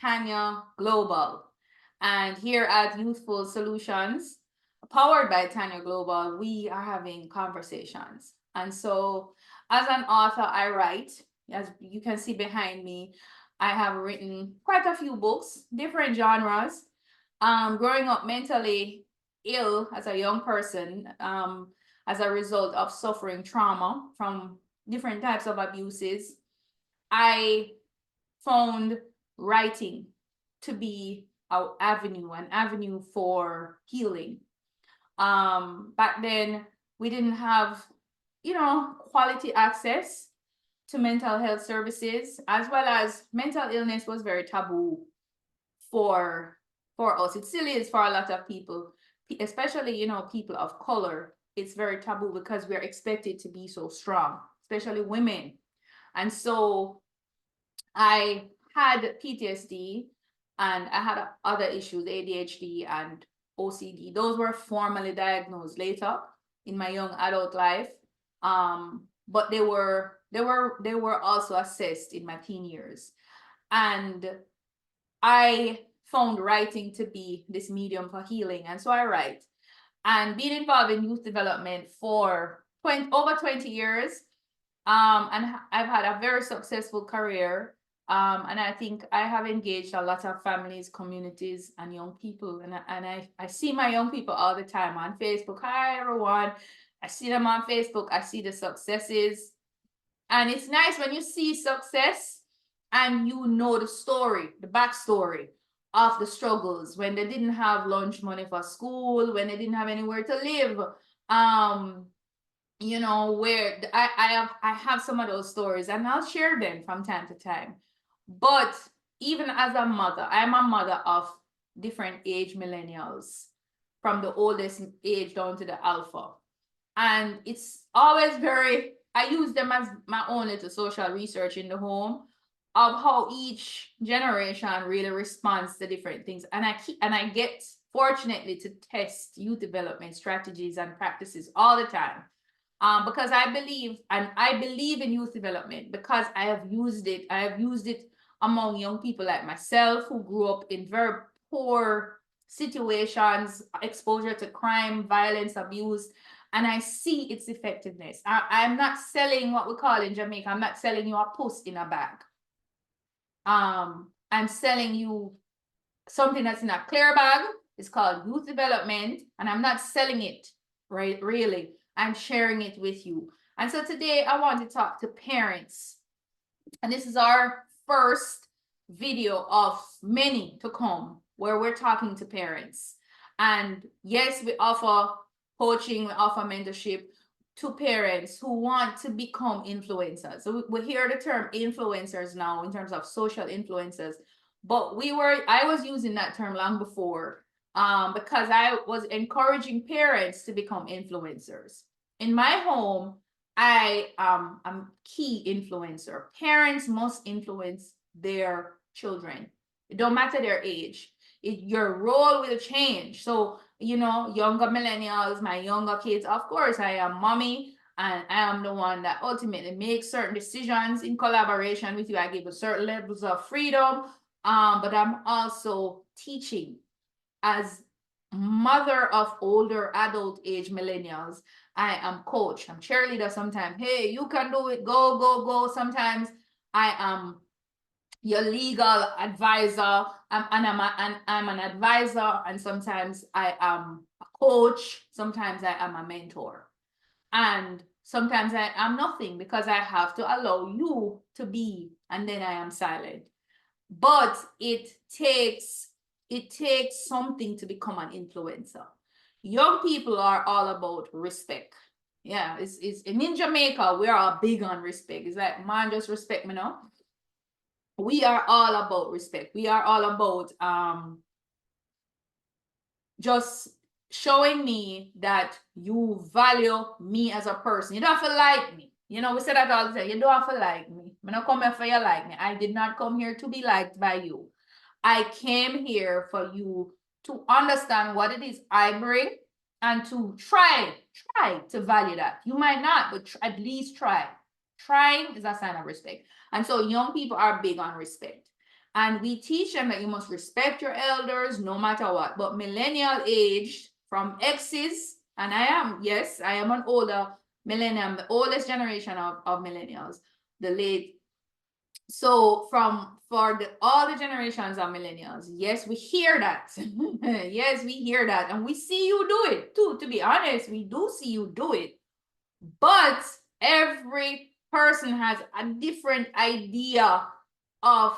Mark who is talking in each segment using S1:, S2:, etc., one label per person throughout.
S1: Tanya Global. And here at Youthful Solutions, powered by Tanya Global, we are having conversations. And so, as an author, I write. As you can see behind me, I have written quite a few books, different genres. Growing up mentally ill as a young person, as a result of suffering trauma from different types of abuses, I found writing to be an avenue for healing. Back then, we didn't have, quality access to mental health services, as well as mental illness was very taboo for for us. It still is for a lot of people, especially people of color. It's very taboo because we're expected to be so strong, especially women. And so I had PTSD and I had other issues, ADHD and OCD. Those were formally diagnosed later in my young adult life. But they were also assessed in my teen years. And I found writing to be this medium for healing. And so I write. And being involved in youth development for over 20 years, and I've had a very successful career. And I think I have engaged a lot of families, communities, and young people. And I see my young people all the time on Facebook. Hi, everyone. I see them on Facebook. I see the successes. And it's nice when you see success and you know the story, the backstory of the struggles when they didn't have lunch money for school, when they didn't have anywhere to live. Where I have some of those stories and I'll share them from time to time. But even as a mother, I'm a mother of different age millennials, from the oldest age down to the alpha. And it's always I use them as my own little social research in the home of how each generation really responds to different things. And I get fortunately to test youth development strategies and practices all the time. Because I believe in youth development because I have used it. I have used it among young people like myself who grew up in very poor situations, exposure to crime, violence, abuse, and I see its effectiveness. I'm not selling what we call in Jamaica. I'm not selling you a puss in a bag. I'm selling you something that's in a clear bag. It's called youth development, and I'm not selling it, right? Really, I'm sharing it with you. And so today I want to talk to parents, and this is our first video of many to come where we're talking to parents. And yes, we offer coaching, we offer mentorship to parents who want to become influencers. So we hear the term influencers now in terms of social influencers, but I was using that term long before, because I was encouraging parents to become influencers. In my home, I'm a key influencer. Parents must influence their children. It don't matter their age. Your role will change. So, younger millennials, my younger kids, of course, I am mommy, and I am the one that ultimately makes certain decisions in collaboration with you. I give you certain levels of freedom, but I'm also teaching as mother of older adult age millennials. I am coach, I'm cheerleader sometimes. Hey, you can do it, go, go, go. Sometimes I am your legal advisor, I'm an advisor, and sometimes I am a coach, sometimes I am a mentor, and sometimes I am nothing because I have to allow you to be, and then I am silent. But it takes something to become an influencer. Young people are all about respect. Yeah, it's in Jamaica, we are big on respect. It's like, man, just respect me now. We are all about respect. We are all about just showing me that you value me as a person. You don't have to like me. We say that all the time. You don't have to like me. I'm not coming for you like me. I did not come here to be liked by you. I came here for you to understand what it is I bring and to try to value that. You might not, but at least try. Trying is a sign of respect. And so young people are big on respect. And we teach them that you must respect your elders no matter what. But millennial age from X's, and I am, yes, I am an older millennium, the oldest generation of millennials, the late. So for all the generations of millennials, yes, we hear that. Yes, we hear that. And we see you do it too. To be honest, we do see you do it. But every person has a different idea of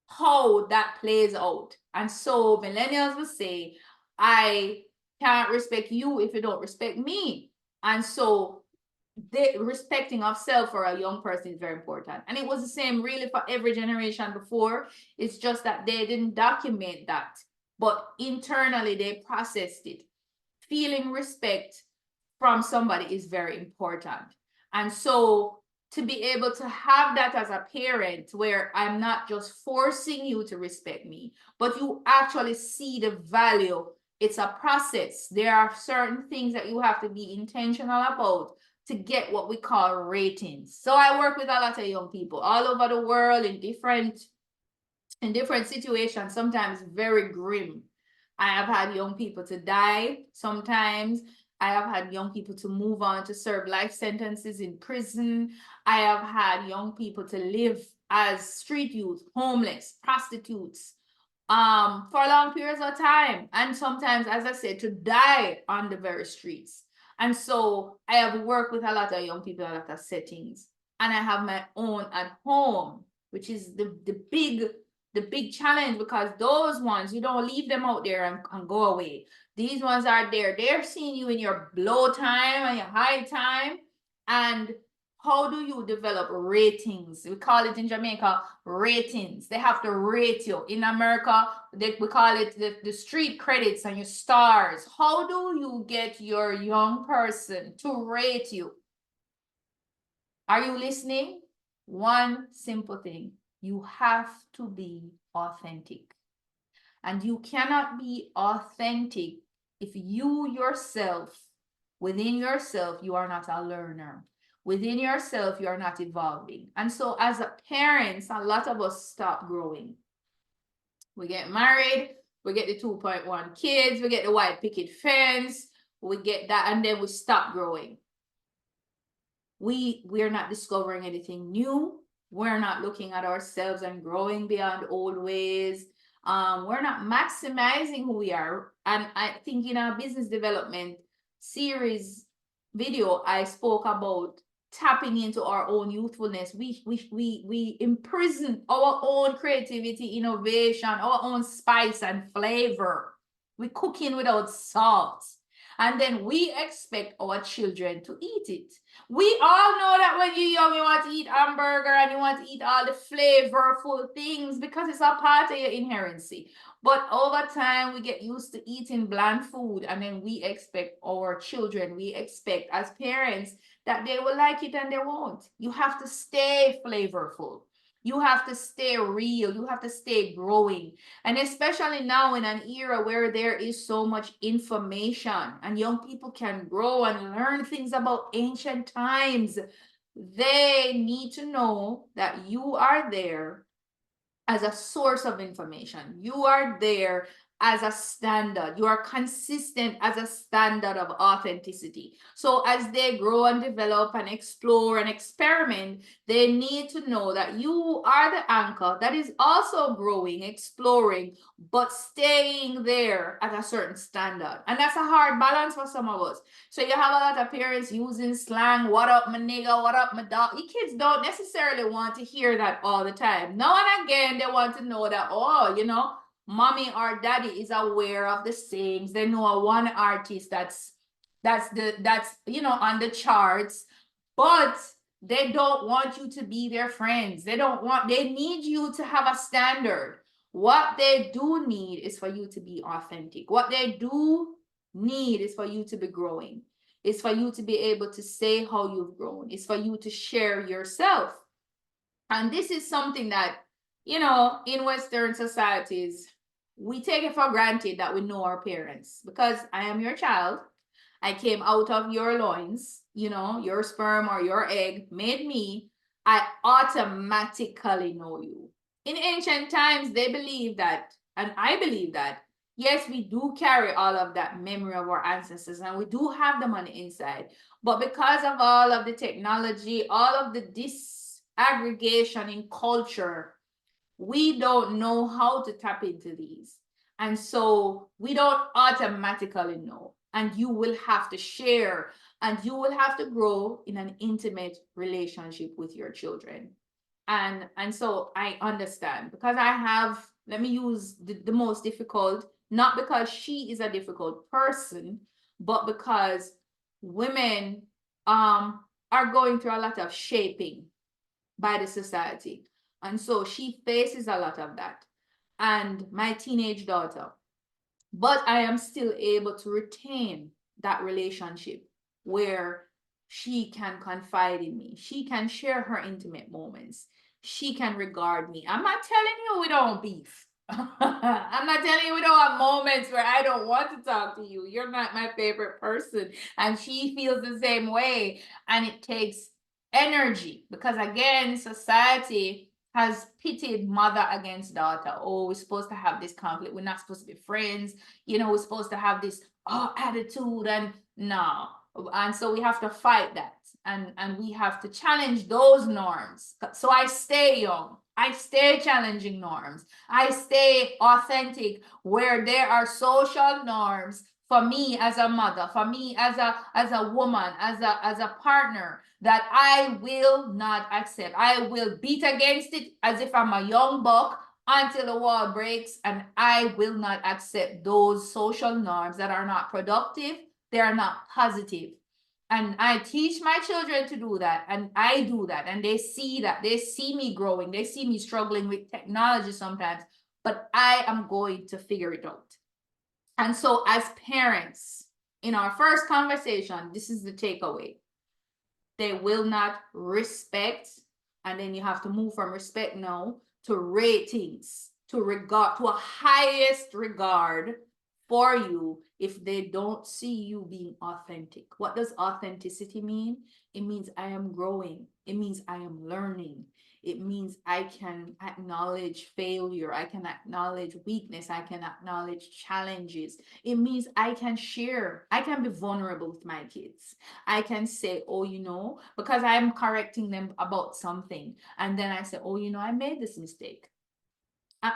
S1: how that plays out. And so millennials will say, I can't respect you if you don't respect me. And so the respecting of self for a young person is very important. And it was the same really for every generation before. It's just that they didn't document that, but internally they processed it. Feeling respect from somebody is very important. And so to be able to have that as a parent, where I'm not just forcing you to respect me, but you actually see the value. It's a process. There are certain things that you have to be intentional about to get what we call ratings. So I work with a lot of young people all over the world in different situations, sometimes very grim. I have had young people to die sometimes. I have had young people to move on to serve life sentences in prison. I have had young people to live as street youth, homeless, prostitutes, for long periods of time. And sometimes, as I said, to die on the very streets. And so I have worked with a lot of young people, a lot of settings. And I have my own at home, which is the big challenge, because those ones, you don't leave them out there and go away. These ones are there. They're seeing you in your low time and your high time. And how do you develop ratings? We call it in Jamaica ratings. They have to rate you. In America, we call it the street credits and your stars. How do you get your young person to rate you? Are you listening? One simple thing. You have to be authentic. And you cannot be authentic if you yourself, within yourself, you are not a learner. Within yourself, you are not evolving. And so as a parents, a lot of us stop growing. We get married, we get the 2.1 kids, we get the white picket fence, we get that, and then we stop growing. We're not discovering anything new. We're not looking at ourselves and growing beyond old ways. We're not maximizing who we are. And I think in our business development series video, I spoke about tapping into our own youthfulness. We imprison our own creativity, innovation, our own spice and flavor. We cooking without salt. And then we expect our children to eat it. We all know that when you're young, you want to eat hamburger and you want to eat all the flavorful things because it's a part of your inherency. But over time, we get used to eating bland food, and then we expect our children, we expect as parents that they will like it, and they won't. You have to stay flavorful. You have to stay real. You have to stay growing. And especially now in an era where there is so much information and young people can grow and learn things about ancient times, they need to know that you are there as a source of information. You are there as a standard. You are consistent as a standard of authenticity. So as they grow and develop and explore and experiment, they need to know that you are the anchor that is also growing, exploring, but staying there at a certain standard. And that's a hard balance for some of us. So you have a lot of parents using slang, what up my nigga, what up my dog. Your kids don't necessarily want to hear that all the time. Now and again, they want to know that, oh, mommy or daddy is aware of the sayings. They know one artist that's on the charts, but they don't want you to be their friends. They need you to have a standard. What they do need is for you to be authentic. What they do need is for you to be growing. It's for you to be able to say how you've grown. It's for you to share yourself. And this is something that, in Western societies, we take it for granted that we know our parents. Because I am your child. I came out of your loins, your sperm or your egg made me. I automatically know you. In ancient times, they believe that, and I believe that, yes, we do carry all of that memory of our ancestors and we do have them on the inside. But because of all of the technology, all of the disaggregation in culture, we don't know how to tap into these. And so we don't automatically know. And you will have to share and you will have to grow in an intimate relationship with your children. And so I understand because I have, let me use the most difficult, not because she is a difficult person, but because women are going through a lot of shaping by the society. And so she faces a lot of that. And my teenage daughter, but I am still able to retain that relationship where she can confide in me. She can share her intimate moments. She can regard me. I'm not telling you we don't beef. I'm not telling you we don't have moments where I don't want to talk to you. You're not my favorite person. And she feels the same way. And it takes energy because, again, society has pitted mother against daughter. Oh, we're supposed to have this conflict. We're not supposed to be friends. We're supposed to have this attitude, and no. And so we have to fight that, and we have to challenge those norms. So I stay young. I stay challenging norms. I stay authentic where there are social norms for me as a mother, for me as a woman, as a partner, that I will not accept. I will beat against it as if I'm a young buck until the wall breaks, and I will not accept those social norms that are not productive, they are not positive. And I teach my children to do that, and I do that, and they see that. They see me growing, they see me struggling with technology sometimes, but I am going to figure it out. And so as parents, in our first conversation, this is the takeaway. They will not respect, and then you have to move from respect now to ratings, to regard, to a highest regard for you if they don't see you being authentic. What does authenticity mean? It means I am growing. It means I am learning. It means I can acknowledge failure. I can acknowledge weakness. I can acknowledge challenges. It means I can share. I can be vulnerable with my kids. I can say, oh, because I'm correcting them about something. And then I say, oh, I made this mistake.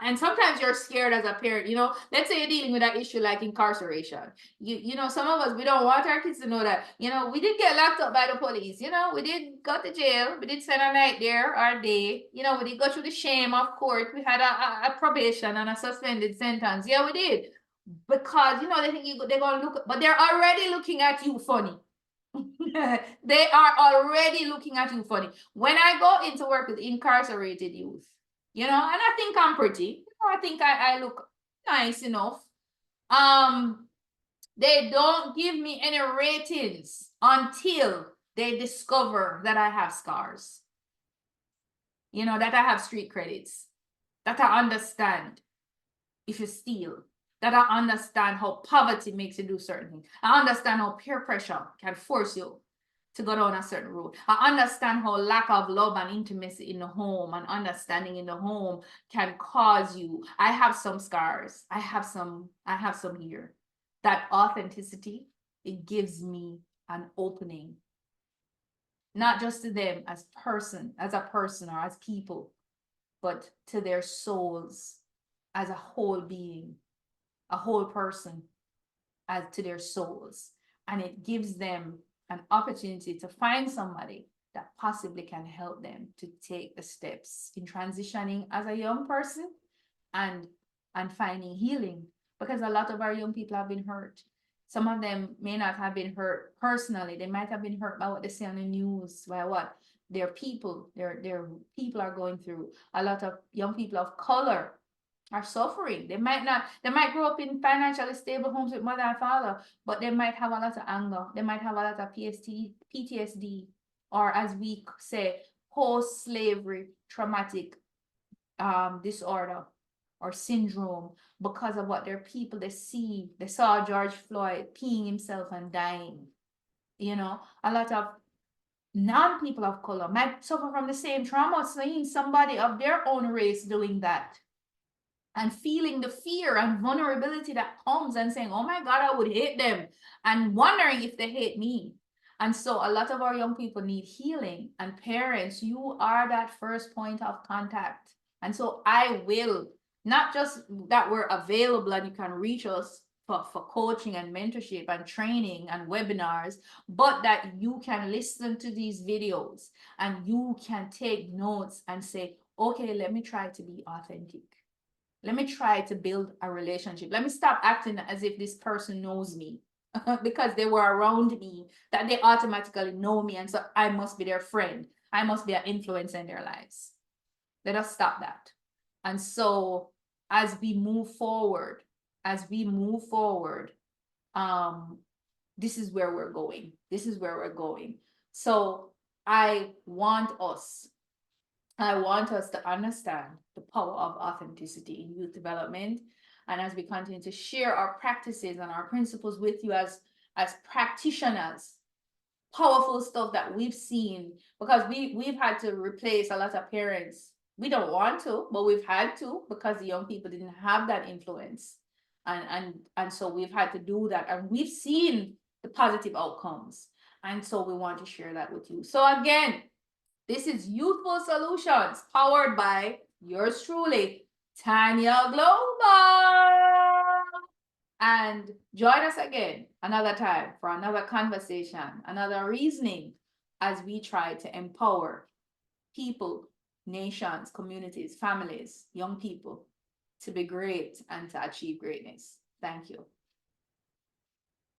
S1: And sometimes you're scared as a parent, let's say you're dealing with an issue like incarceration. Some of us, we don't want our kids to know that, we did get locked up by the police, we did go to jail, we did spend a night there or a day, we did go through the shame of court, we had a probation and a suspended sentence. Yeah, we did. Because, they think they're going to look, but they're already looking at you funny. They are already looking at you funny. When I go into work with incarcerated youth, and I think I'm pretty, I think I look nice enough. They don't give me any ratings until they discover that I have scars, that I have street credits, that I understand if you steal, that I understand how poverty makes you do certain things. I understand how peer pressure can force you to go down a certain road. I understand how lack of love and intimacy in the home and understanding in the home can cause you. I have some scars. I have some here. That authenticity, it gives me an opening, not just to them as a person or as people, but to their souls as a whole being, a whole person, as to their souls. And it gives them an opportunity to find somebody that possibly can help them to take the steps in transitioning as a young person and finding healing, because a lot of our young people have been hurt. Some of them may not have been hurt personally. They might have been hurt by what they see on the news, by what their people are going through. A lot of young people of color are suffering. They might grow up in financially stable homes with mother and father, but they might have a lot of anger. They might have a lot of PTSD, or as we say, post-slavery traumatic disorder or syndrome, because of what their people they see. They saw George Floyd peeing himself and dying. A lot of non-people of color might suffer from the same trauma, seeing somebody of their own race doing that and feeling the fear and vulnerability that comes and saying, oh my God, I would hate them, and wondering if they hate me. And so a lot of our young people need healing, and parents, you are that first point of contact. And so I will, not just that we're available and you can reach us for coaching and mentorship and training and webinars, but that you can listen to these videos and you can take notes and say, okay, let me try to be authentic. Let me try to build a relationship. Let me stop acting as if this person knows me because they were around me, that they automatically know me. And so I must be their friend. I must be an influence in their lives. Let us stop that. And so as we move forward, this is where we're going. This is where we're going. So I want us to understand the power of authenticity in youth development. And as we continue to share our practices and our principles with you as practitioners, powerful stuff that we've seen, because we've had to replace a lot of parents. We don't want to, but we've had to, because the young people didn't have that influence. And so we've had to do that, and we've seen the positive outcomes. And so we want to share that with you. So again, this is Youthful Solutions, powered by yours truly, Tanya Global. And join us again another time for another conversation, another reasoning, as we try to empower people, nations, communities, families, young people to be great and to achieve greatness. Thank you.